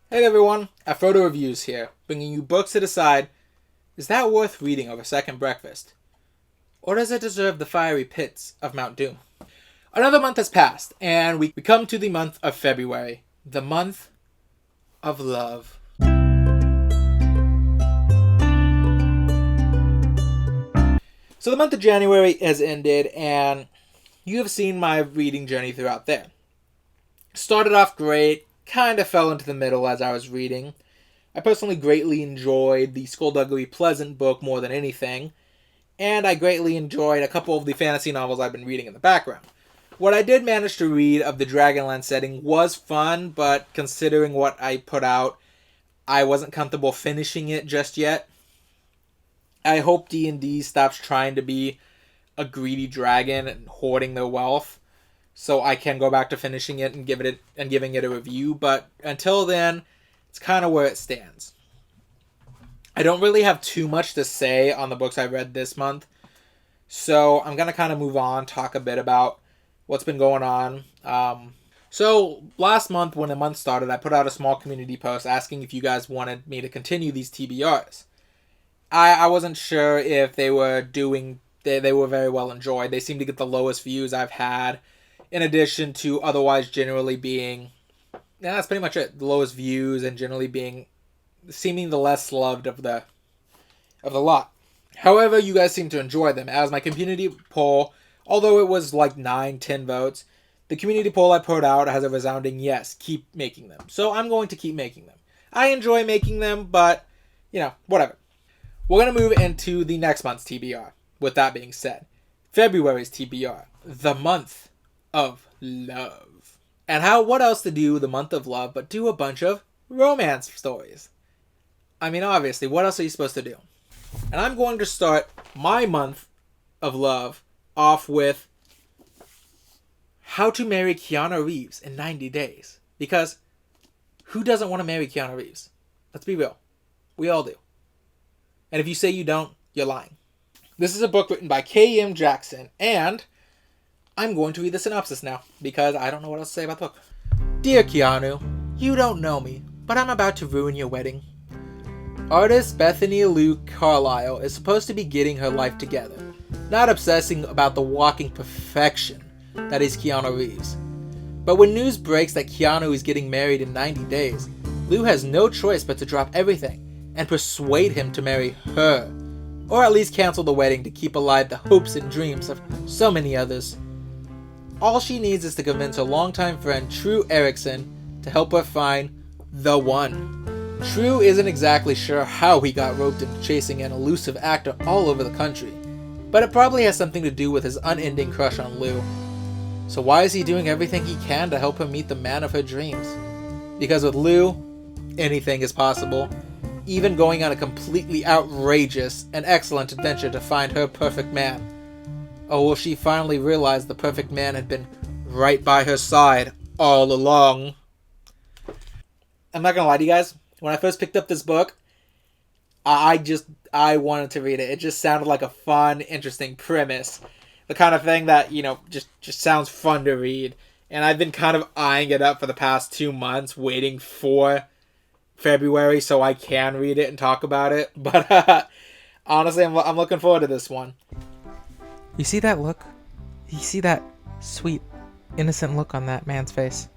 Hey everyone, Afrodo Reviews here, bringing you books to decide, is that worth reading over second breakfast? Or does it deserve the fiery pits of Mount Doom? Another month has passed, and we come to the month of February, the month of love. So the month of January has ended, and you have seen my reading journey throughout there. Started off great, kind of fell into the middle as I was reading. I personally greatly enjoyed the Skullduggery Pleasant book more than anything, and I greatly enjoyed a couple of the fantasy novels I've been reading in the background. What I did manage to read of the Dragonland setting was fun, but considering what I put out, I wasn't comfortable finishing it just yet. I hope D&D stops trying to be a greedy dragon and hoarding their wealth, so I can go back to finishing it and giving it a review. But until then, it's kind of where it stands. I don't really have too much to say on the books I read this month, so I'm gonna kind of move on, talk a bit about what's been going on. So last month, when the month started, I put out a small community post asking if you guys wanted me to continue these TBRs. I wasn't sure if they were doing. They were very well enjoyed. They seem to get the lowest views I've had, in addition to otherwise generally being, yeah, that's pretty much it. The lowest views and generally being, seeming the less loved of the lot. However, you guys seem to enjoy them. As my community poll, although it was like 9-10 votes, the community poll I put out has a resounding yes, keep making them. So I'm going to keep making them. I enjoy making them, but, whatever. We're going to move into the next month's TBR. With that being said, February's TBR, the month of love. And what else to do the month of love but do a bunch of romance stories? I mean, obviously, what else are you supposed to do? And I'm going to start my month of love off with How to Marry Keanu Reeves in 90 Days. Because who doesn't want to marry Keanu Reeves? Let's be real. We all do. And if you say you don't, you're lying. This is a book written by K.M. Jackson, and I'm going to read the synopsis now, because I don't know what else to say about the book. Dear Keanu, you don't know me, but I'm about to ruin your wedding. Artist Bethany Lou Carlisle is supposed to be getting her life together, not obsessing about the walking perfection that is Keanu Reeves. But when news breaks that Keanu is getting married in 90 days, Lou has no choice but to drop everything and persuade him to marry her, or at least cancel the wedding to keep alive the hopes and dreams of so many others. All she needs is to convince her longtime friend True Erickson to help her find the one. True isn't exactly sure how he got roped into chasing an elusive actor all over the country, but it probably has something to do with his unending crush on Lou. So why is he doing everything he can to help her meet the man of her dreams? Because with Lou, anything is possible, even going on a completely outrageous and excellent adventure to find her perfect man. Or will she finally realize the perfect man had been right by her side all along? I'm not gonna lie to you guys, when I first picked up this book, I wanted to read it. It just sounded like a fun, interesting premise. The kind of thing that, just sounds fun to read. And I've been kind of eyeing it up for the past 2 months, waiting for February so I can read it and talk about it. But honestly, I'm looking forward to this one. You see that look? You see that sweet, innocent look on that man's face?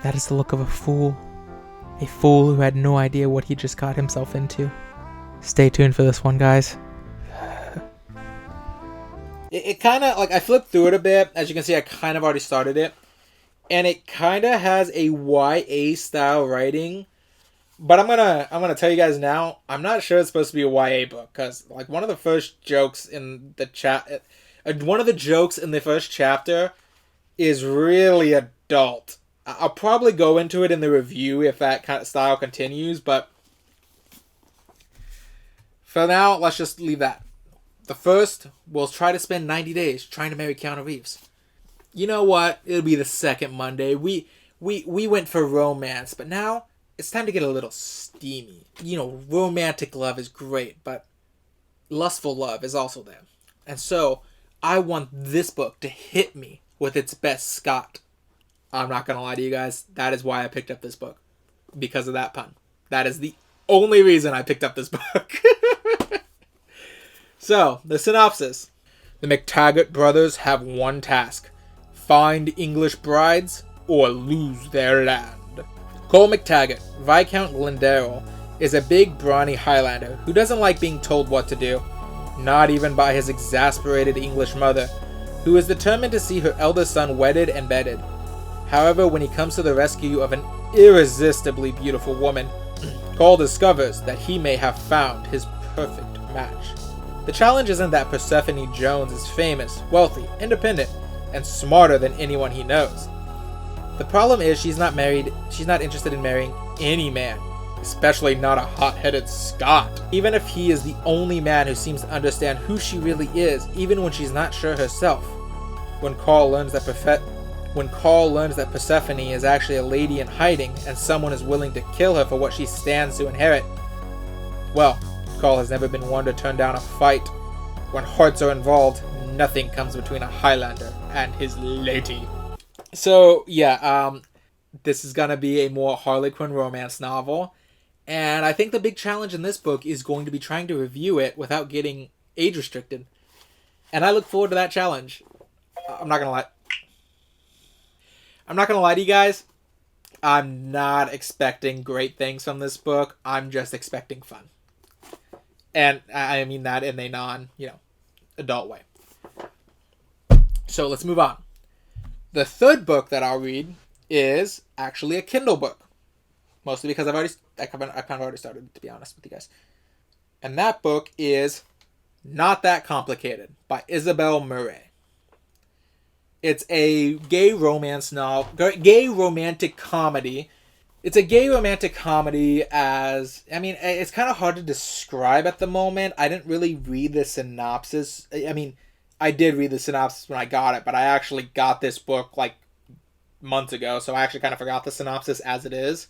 That is the look of a fool. A fool who had no idea what he just got himself into. Stay tuned for this one, guys. It kind of, I flipped through it a bit. As you can see, I kind of already started it. And it kind of has a YA style writing. But I'm gonna tell you guys now, I'm not sure it's supposed to be a YA book, because one of the first jokes in the one of the jokes in the first chapter is really adult. I'll probably go into it in the review if that kind of style continues, but for now, let's just leave that. The first, we'll try to spend 90 days trying to marry Keanu Reeves. You know what? It'll be the second Monday. We went for romance, but now it's time to get a little steamy. Romantic love is great, but lustful love is also there. And so, I want this book to hit me with its best Scott. I'm not going to lie to you guys. That is why I picked up this book. because of that pun. That is the only reason I picked up this book. So, the synopsis. The McTaggart brothers have one task. Find English brides or lose their land. Cole McTaggart, Viscount Glendaryll, is a big, brawny Highlander who doesn't like being told what to do, not even by his exasperated English mother, who is determined to see her eldest son wedded and bedded. However, when he comes to the rescue of an irresistibly beautiful woman, Cole discovers that he may have found his perfect match. The challenge isn't that Persephone Jones is famous, wealthy, independent, and smarter than anyone he knows. The problem is she's not interested in marrying any man, especially not a hot-headed Scot. Even if he is the only man who seems to understand who she really is, even when she's not sure herself. When Carl learns that Persephone is actually a lady in hiding and someone is willing to kill her for what she stands to inherit, well, Carl has never been one to turn down a fight. When hearts are involved, nothing comes between a Highlander and his lady. So, yeah, this is going to be a more Harlequin romance novel. And I think the big challenge in this book is going to be trying to review it without getting age restricted. And I look forward to that challenge. I'm not going to lie to you guys. I'm not expecting great things from this book. I'm just expecting fun. And I mean that in a adult way. So let's move on. The third book that I'll read is actually a Kindle book. Mostly because I've kind of already started, to be honest with you guys. And that book is Not That Complicated by Isabel Murray. It's a gay romance novel, gay romantic comedy. It's a gay romantic comedy it's kind of hard to describe at the moment. I didn't really read the synopsis. I did read the synopsis when I got it, but I actually got this book like months ago, so I actually kind of forgot the synopsis as it is.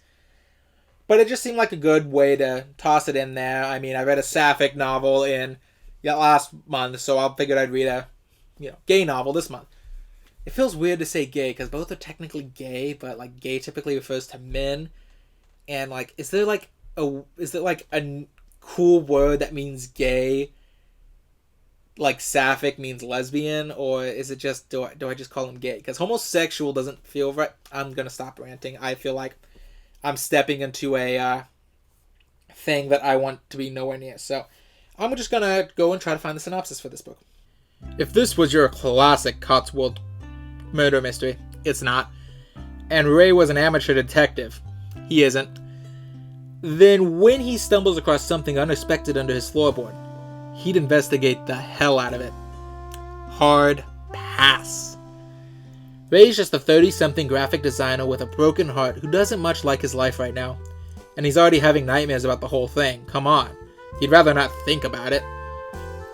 But it just seemed like a good way to toss it in there. I read a sapphic novel last month, so I figured I'd read a gay novel this month. It feels weird to say gay because both are technically gay, but like gay typically refers to men. And like, is there a cool word that means gay? Like sapphic means lesbian, or is it just do I just call them gay? Because homosexual doesn't feel right. I'm gonna stop ranting. I feel like I'm stepping into a thing that I want to be nowhere near. So I'm just gonna go and try to find the synopsis for this book. If this was your classic Cotswold murder mystery, it's not. And Ray was an amateur detective. He isn't. Then when he stumbles across something unexpected under his floorboard, he'd investigate the hell out of it. Hard pass. Ray's just a 30-something graphic designer with a broken heart who doesn't much like his life right now. And he's already having nightmares about the whole thing. Come on. He'd rather not think about it.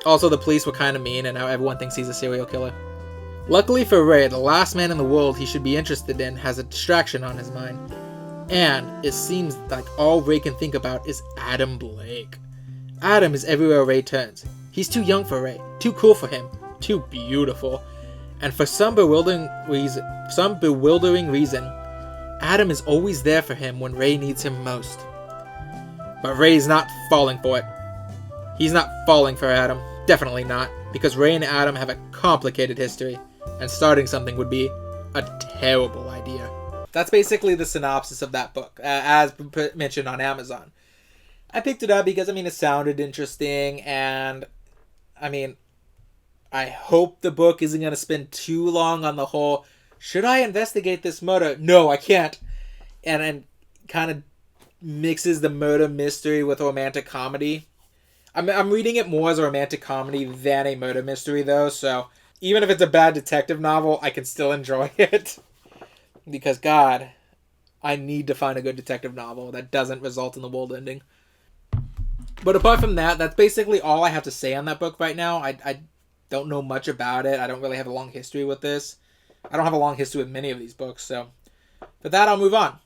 Also, the police were kind of mean, and now everyone thinks he's a serial killer. Luckily for Ray, the last man in the world he should be interested in has a distraction on his mind. And it seems like all Ray can think about is Adam Blake. Adam is everywhere Ray turns. He's too young for Ray, too cool for him, too beautiful. And for some bewildering reason, Adam is always there for him when Ray needs him most. But Ray's not falling for it. He's not falling for Adam. Definitely not. Because Ray and Adam have a complicated history. And starting something would be a terrible idea. That's basically the synopsis of that book, as mentioned on Amazon. I picked it up because, it sounded interesting, and, I hope the book isn't going to spend too long on the whole, should I investigate this murder? No, I can't. And kind of mixes the murder mystery with romantic comedy. I'm reading it more as a romantic comedy than a murder mystery, though, so even if it's a bad detective novel, I can still enjoy it. Because, God, I need to find a good detective novel that doesn't result in the world ending. But apart from that, that's basically all I have to say on that book right now. I don't know much about it. I don't really have a long history with this. I don't have a long history with many of these books, so for that, I'll move on.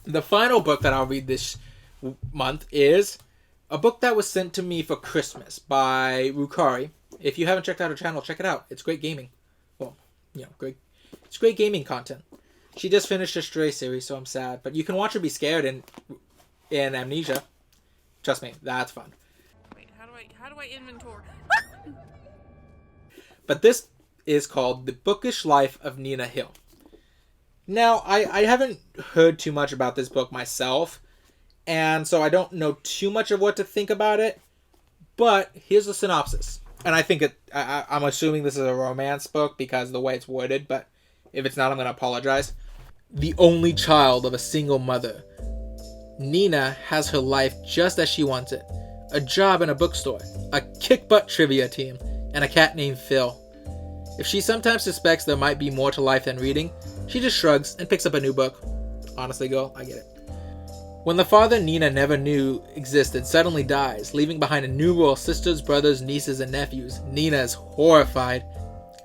The final book that I'll read this month is a book that was sent to me for Christmas by Rukari. If you haven't checked out her channel, check it out. It's great gaming. Well, great. It's great gaming content. She just finished a Stray series, so I'm sad. But you can watch her be scared in Amnesia. Trust me, that's fun. Wait, how do I inventory? But this is called The Bookish Life of Nina Hill. Now, I haven't heard too much about this book myself, and so I don't know too much of what to think about it, but here's the synopsis. And I think I'm assuming this is a romance book because of the way it's worded, but if it's not, I'm going to apologize. The only child of a single mother, Nina has her life just as she wants it. A job in a bookstore, a kick-butt trivia team, and a cat named Phil. If she sometimes suspects there might be more to life than reading, she just shrugs and picks up a new book. Honestly, girl, I get it. When the father Nina never knew existed suddenly dies, leaving behind innumerable sisters, brothers, nieces, and nephews, Nina is horrified.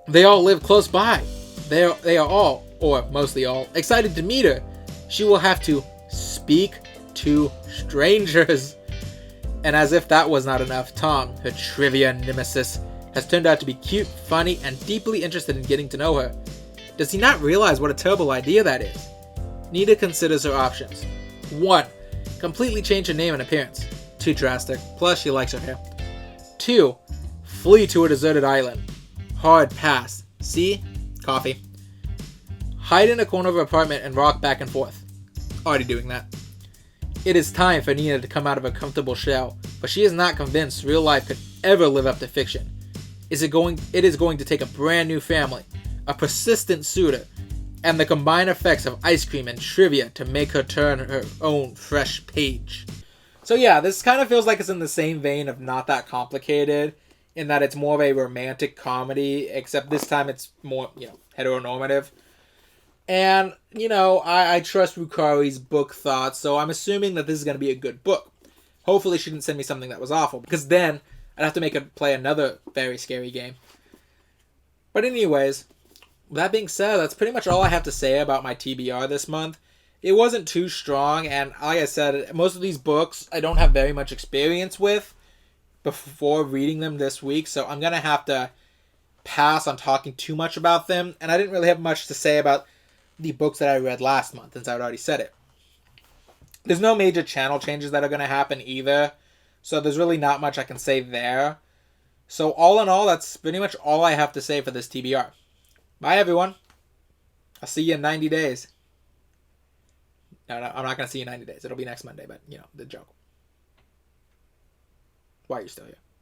They all live close by. They are all, or mostly all, excited to meet her. She will have to speak to strangers. And as if that was not enough, Tom, her trivia nemesis, has turned out to be cute, funny, and deeply interested in getting to know her. Does he not realize what a terrible idea that is? Nina considers her options. 1. Completely change her name and appearance. Too drastic, plus she likes her hair. 2. Flee to a deserted island. Hard pass. See? Coffee. Hide in a corner of her apartment and rock back and forth. Already doing that. It is time for Nina to come out of her comfortable shell, but she is not convinced real life could ever live up to fiction. It is going to take a brand new family, a persistent suitor, and the combined effects of ice cream and trivia to make her turn her own fresh page. So yeah, this kind of feels like it's in the same vein of Not That Complicated, in that it's more of a romantic comedy, except this time it's more, heteronormative. And, I trust Rukari's book thoughts, so I'm assuming that this is going to be a good book. Hopefully she didn't send me something that was awful, because then I'd have to make her play another very scary game. But anyways, that being said, that's pretty much all I have to say about my TBR this month. It wasn't too strong, and like I said, most of these books I don't have very much experience with before reading them this week, so I'm going to have to pass on talking too much about them, and I didn't really have much to say about the books that I read last month, since I had already said it. There's no major channel changes that are going to happen either, so there's really not much I can say there. So all in all, that's pretty much all I have to say for this TBR. Bye, everyone. I'll see you in 90 days. No, I'm not going to see you in 90 days. It'll be next Monday, but, the joke. Why are you still here?